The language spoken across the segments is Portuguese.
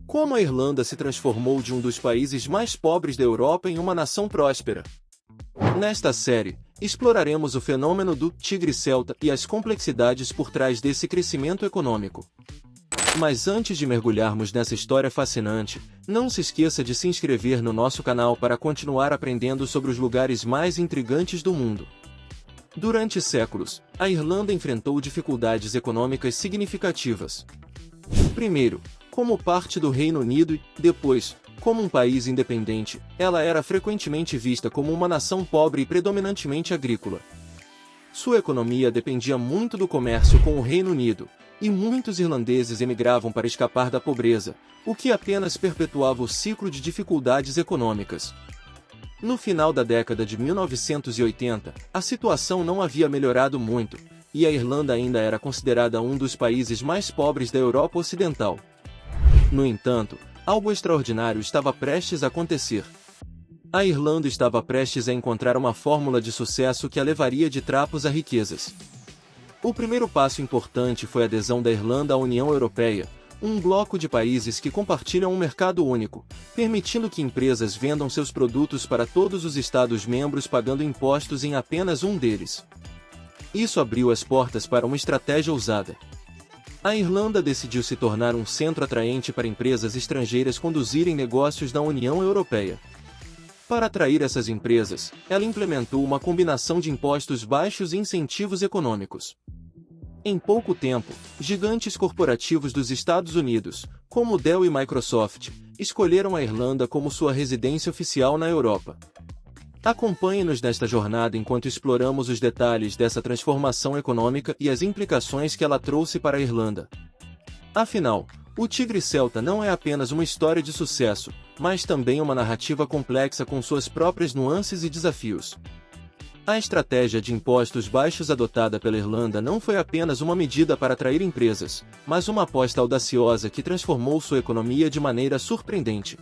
Como a Irlanda se transformou de um dos países mais pobres da Europa em uma nação próspera? Nesta série, exploraremos o fenômeno do tigre celta e as complexidades por trás desse crescimento econômico. Mas antes de mergulharmos nessa história fascinante, não se esqueça de se inscrever no nosso canal para continuar aprendendo sobre os lugares mais intrigantes do mundo. Durante séculos, a Irlanda enfrentou dificuldades econômicas significativas. Primeiro, como parte do Reino Unido e, depois, como um país independente, ela era frequentemente vista como uma nação pobre e predominantemente agrícola. Sua economia dependia muito do comércio com o Reino Unido, e muitos irlandeses emigravam para escapar da pobreza, o que apenas perpetuava o ciclo de dificuldades econômicas. No final da década de 1980, a situação não havia melhorado muito, e a Irlanda ainda era considerada um dos países mais pobres da Europa Ocidental. No entanto, algo extraordinário estava prestes a acontecer. A Irlanda estava prestes a encontrar uma fórmula de sucesso que a levaria de trapos a riquezas. O primeiro passo importante foi a adesão da Irlanda à União Europeia, um bloco de países que compartilham um mercado único, permitindo que empresas vendam seus produtos para todos os Estados-membros pagando impostos em apenas um deles. Isso abriu as portas para uma estratégia ousada. A Irlanda decidiu se tornar um centro atraente para empresas estrangeiras conduzirem negócios na União Europeia. Para atrair essas empresas, ela implementou uma combinação de impostos baixos e incentivos econômicos. Em pouco tempo, gigantes corporativos dos Estados Unidos, como Dell e Microsoft, escolheram a Irlanda como sua residência oficial na Europa. Acompanhe-nos nesta jornada enquanto exploramos os detalhes dessa transformação econômica e as implicações que ela trouxe para a Irlanda. Afinal, o Tigre Celta não é apenas uma história de sucesso, mas também uma narrativa complexa com suas próprias nuances e desafios. A estratégia de impostos baixos adotada pela Irlanda não foi apenas uma medida para atrair empresas, mas uma aposta audaciosa que transformou sua economia de maneira surpreendente.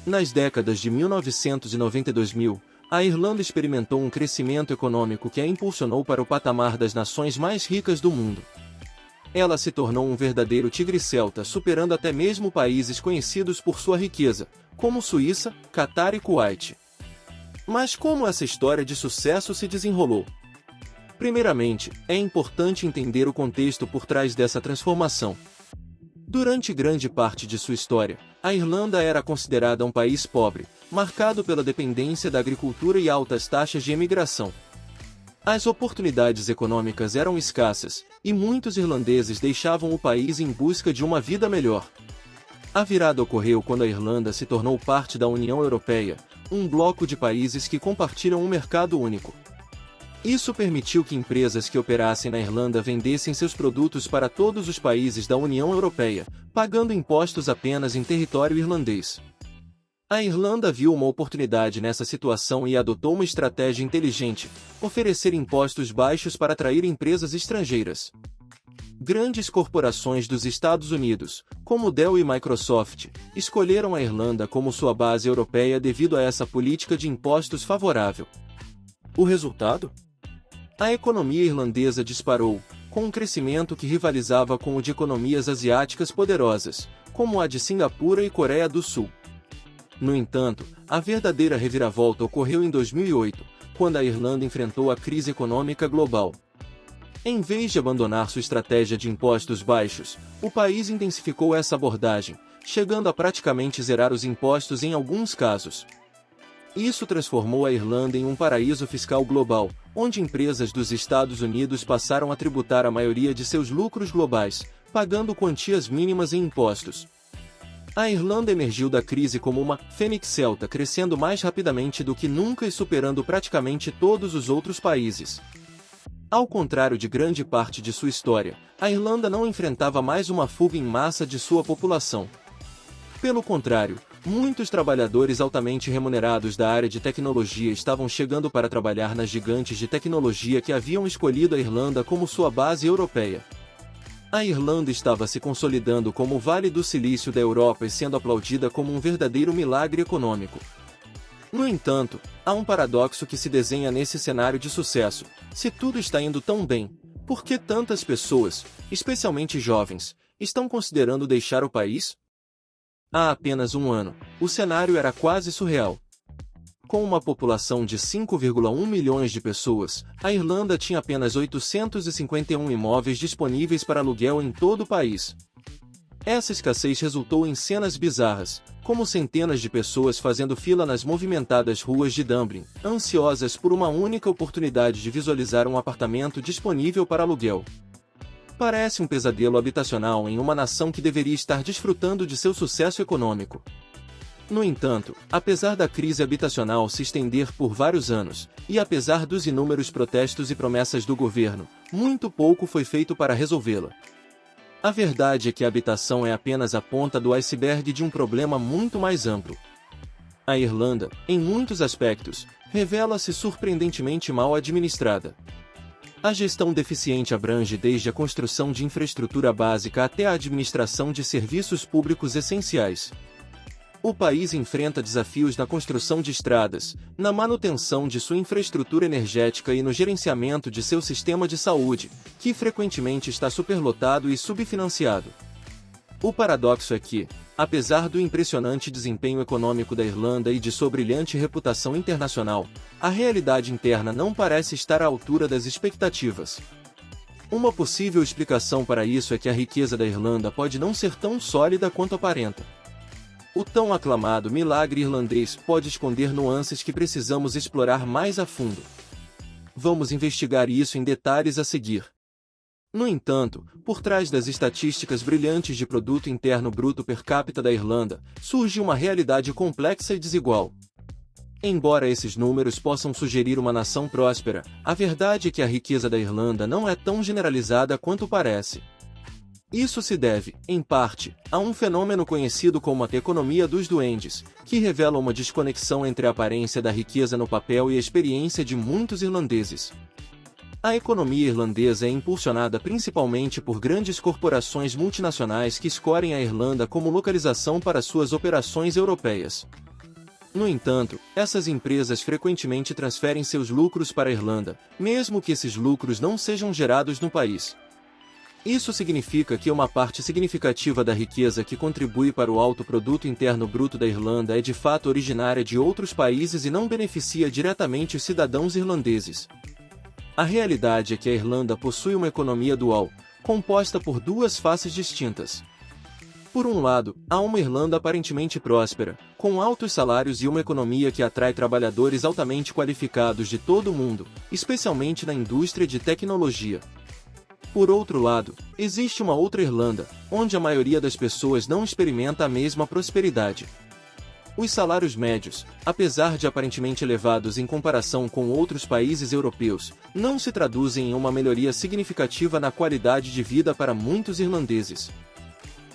Nas décadas de 1990 e 2000, a Irlanda experimentou um crescimento econômico que a impulsionou para o patamar das nações mais ricas do mundo. Ela se tornou um verdadeiro tigre celta, superando até mesmo países conhecidos por sua riqueza, como Suíça, Catar e Kuwait. Mas como essa história de sucesso se desenrolou? Primeiramente, é importante entender o contexto por trás dessa transformação. Durante grande parte de sua história, a Irlanda era considerada um país pobre, marcado pela dependência da agricultura e altas taxas de imigração. As oportunidades econômicas eram escassas, e muitos irlandeses deixavam o país em busca de uma vida melhor. A virada ocorreu quando a Irlanda se tornou parte da União Europeia, um bloco de países que compartilham um mercado único. Isso permitiu que empresas que operassem na Irlanda vendessem seus produtos para todos os países da União Europeia, pagando impostos apenas em território irlandês. A Irlanda viu uma oportunidade nessa situação e adotou uma estratégia inteligente: oferecer impostos baixos para atrair empresas estrangeiras. Grandes corporações dos Estados Unidos, como Dell e Microsoft, escolheram a Irlanda como sua base europeia devido a essa política de impostos favorável. O resultado? A economia irlandesa disparou, com um crescimento que rivalizava com o de economias asiáticas poderosas, como a de Singapura e Coreia do Sul. No entanto, a verdadeira reviravolta ocorreu em 2008, quando a Irlanda enfrentou a crise econômica global. Em vez de abandonar sua estratégia de impostos baixos, o país intensificou essa abordagem, chegando a praticamente zerar os impostos em alguns casos. Isso transformou a Irlanda em um paraíso fiscal global, onde empresas dos Estados Unidos passaram a tributar a maioria de seus lucros globais, pagando quantias mínimas em impostos. A Irlanda emergiu da crise como uma fênix celta, crescendo mais rapidamente do que nunca e superando praticamente todos os outros países. Ao contrário de grande parte de sua história, a Irlanda não enfrentava mais uma fuga em massa de sua população. Pelo contrário, muitos trabalhadores altamente remunerados da área de tecnologia estavam chegando para trabalhar nas gigantes de tecnologia que haviam escolhido a Irlanda como sua base europeia. A Irlanda estava se consolidando como o Vale do Silício da Europa e sendo aplaudida como um verdadeiro milagre econômico. No entanto, há um paradoxo que se desenha nesse cenário de sucesso. Se tudo está indo tão bem, por que tantas pessoas, especialmente jovens, estão considerando deixar o país? Há apenas um ano, o cenário era quase surreal. Com uma população de 5,1 milhões de pessoas, a Irlanda tinha apenas 851 imóveis disponíveis para aluguel em todo o país. Essa escassez resultou em cenas bizarras, como centenas de pessoas fazendo fila nas movimentadas ruas de Dublin, ansiosas por uma única oportunidade de visualizar um apartamento disponível para aluguel. Parece um pesadelo habitacional em uma nação que deveria estar desfrutando de seu sucesso econômico. No entanto, apesar da crise habitacional se estender por vários anos, e apesar dos inúmeros protestos e promessas do governo, muito pouco foi feito para resolvê-la. A verdade é que a habitação é apenas a ponta do iceberg de um problema muito mais amplo. A Irlanda, em muitos aspectos, revela-se surpreendentemente mal administrada. A gestão deficiente abrange desde a construção de infraestrutura básica até a administração de serviços públicos essenciais. O país enfrenta desafios na construção de estradas, na manutenção de sua infraestrutura energética e no gerenciamento de seu sistema de saúde, que frequentemente está superlotado e subfinanciado. O paradoxo é que, apesar do impressionante desempenho econômico da Irlanda e de sua brilhante reputação internacional, a realidade interna não parece estar à altura das expectativas. Uma possível explicação para isso é que a riqueza da Irlanda pode não ser tão sólida quanto aparenta. O tão aclamado milagre irlandês pode esconder nuances que precisamos explorar mais a fundo. Vamos investigar isso em detalhes a seguir. No entanto, por trás das estatísticas brilhantes de Produto Interno Bruto per capita da Irlanda, surge uma realidade complexa e desigual. Embora esses números possam sugerir uma nação próspera, a verdade é que a riqueza da Irlanda não é tão generalizada quanto parece. Isso se deve, em parte, a um fenômeno conhecido como a economia dos duendes, que revela uma desconexão entre a aparência da riqueza no papel e a experiência de muitos irlandeses. A economia irlandesa é impulsionada principalmente por grandes corporações multinacionais que escolhem a Irlanda como localização para suas operações europeias. No entanto, essas empresas frequentemente transferem seus lucros para a Irlanda, mesmo que esses lucros não sejam gerados no país. Isso significa que uma parte significativa da riqueza que contribui para o alto produto interno bruto da Irlanda é de fato originária de outros países e não beneficia diretamente os cidadãos irlandeses. A realidade é que a Irlanda possui uma economia dual, composta por duas faces distintas. Por um lado, há uma Irlanda aparentemente próspera, com altos salários e uma economia que atrai trabalhadores altamente qualificados de todo o mundo, especialmente na indústria de tecnologia. Por outro lado, existe uma outra Irlanda, onde a maioria das pessoas não experimenta a mesma prosperidade. Os salários médios, apesar de aparentemente elevados em comparação com outros países europeus, não se traduzem em uma melhoria significativa na qualidade de vida para muitos irlandeses.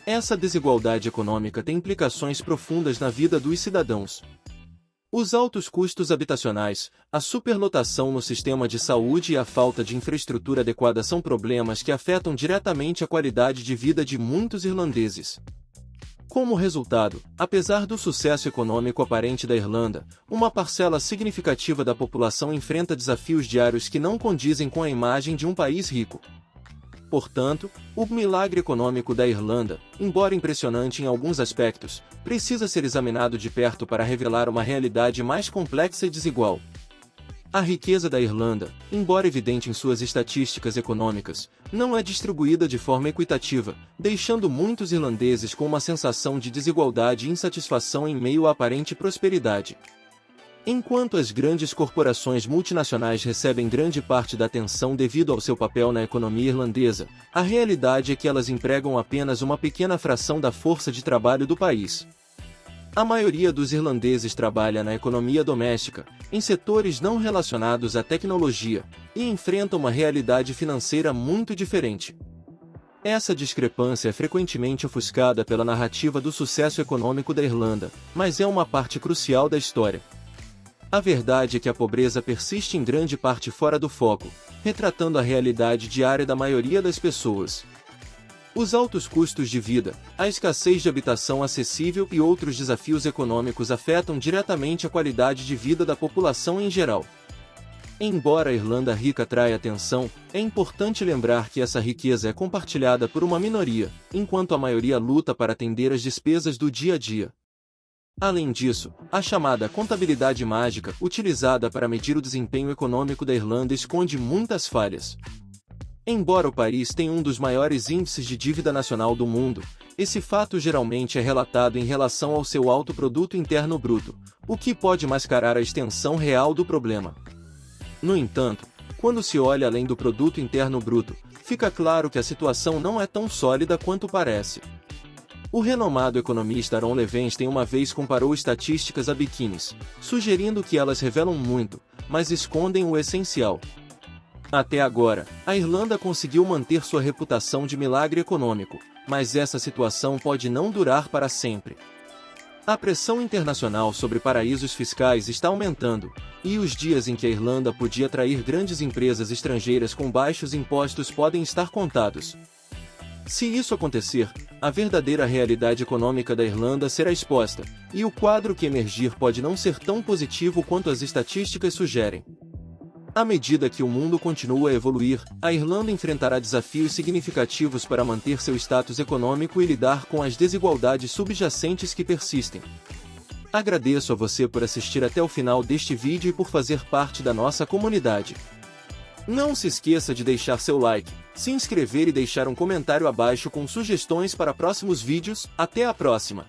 Essa desigualdade econômica tem implicações profundas na vida dos cidadãos. Os altos custos habitacionais, a superlotação no sistema de saúde e a falta de infraestrutura adequada são problemas que afetam diretamente a qualidade de vida de muitos irlandeses. Como resultado, apesar do sucesso econômico aparente da Irlanda, uma parcela significativa da população enfrenta desafios diários que não condizem com a imagem de um país rico. Portanto, o milagre econômico da Irlanda, embora impressionante em alguns aspectos, precisa ser examinado de perto para revelar uma realidade mais complexa e desigual. A riqueza da Irlanda, embora evidente em suas estatísticas econômicas, não é distribuída de forma equitativa, deixando muitos irlandeses com uma sensação de desigualdade e insatisfação em meio à aparente prosperidade. Enquanto as grandes corporações multinacionais recebem grande parte da atenção devido ao seu papel na economia irlandesa, a realidade é que elas empregam apenas uma pequena fração da força de trabalho do país. A maioria dos irlandeses trabalha na economia doméstica, em setores não relacionados à tecnologia, e enfrenta uma realidade financeira muito diferente. Essa discrepância é frequentemente ofuscada pela narrativa do sucesso econômico da Irlanda, mas é uma parte crucial da história. A verdade é que a pobreza persiste em grande parte fora do foco, retratando a realidade diária da maioria das pessoas. Os altos custos de vida, a escassez de habitação acessível e outros desafios econômicos afetam diretamente a qualidade de vida da população em geral. Embora a Irlanda rica atraia atenção, é importante lembrar que essa riqueza é compartilhada por uma minoria, enquanto a maioria luta para atender às despesas do dia a dia. Além disso, a chamada contabilidade mágica, utilizada para medir o desempenho econômico da Irlanda, esconde muitas falhas. Embora o país tenha um dos maiores índices de dívida nacional do mundo, esse fato geralmente é relatado em relação ao seu alto produto interno bruto, o que pode mascarar a extensão real do problema. No entanto, quando se olha além do produto interno bruto, fica claro que a situação não é tão sólida quanto parece. O renomado economista Ron Levenstein uma vez comparou estatísticas a biquínis, sugerindo que elas revelam muito, mas escondem o essencial. Até agora, a Irlanda conseguiu manter sua reputação de milagre econômico, mas essa situação pode não durar para sempre. A pressão internacional sobre paraísos fiscais está aumentando, e os dias em que a Irlanda podia atrair grandes empresas estrangeiras com baixos impostos podem estar contados. Se isso acontecer, a verdadeira realidade econômica da Irlanda será exposta, e o quadro que emergir pode não ser tão positivo quanto as estatísticas sugerem. À medida que o mundo continua a evoluir, a Irlanda enfrentará desafios significativos para manter seu status econômico e lidar com as desigualdades subjacentes que persistem. Agradeço a você por assistir até o final deste vídeo e por fazer parte da nossa comunidade. Não se esqueça de deixar seu like, se inscrever e deixar um comentário abaixo com sugestões para próximos vídeos. Até a próxima!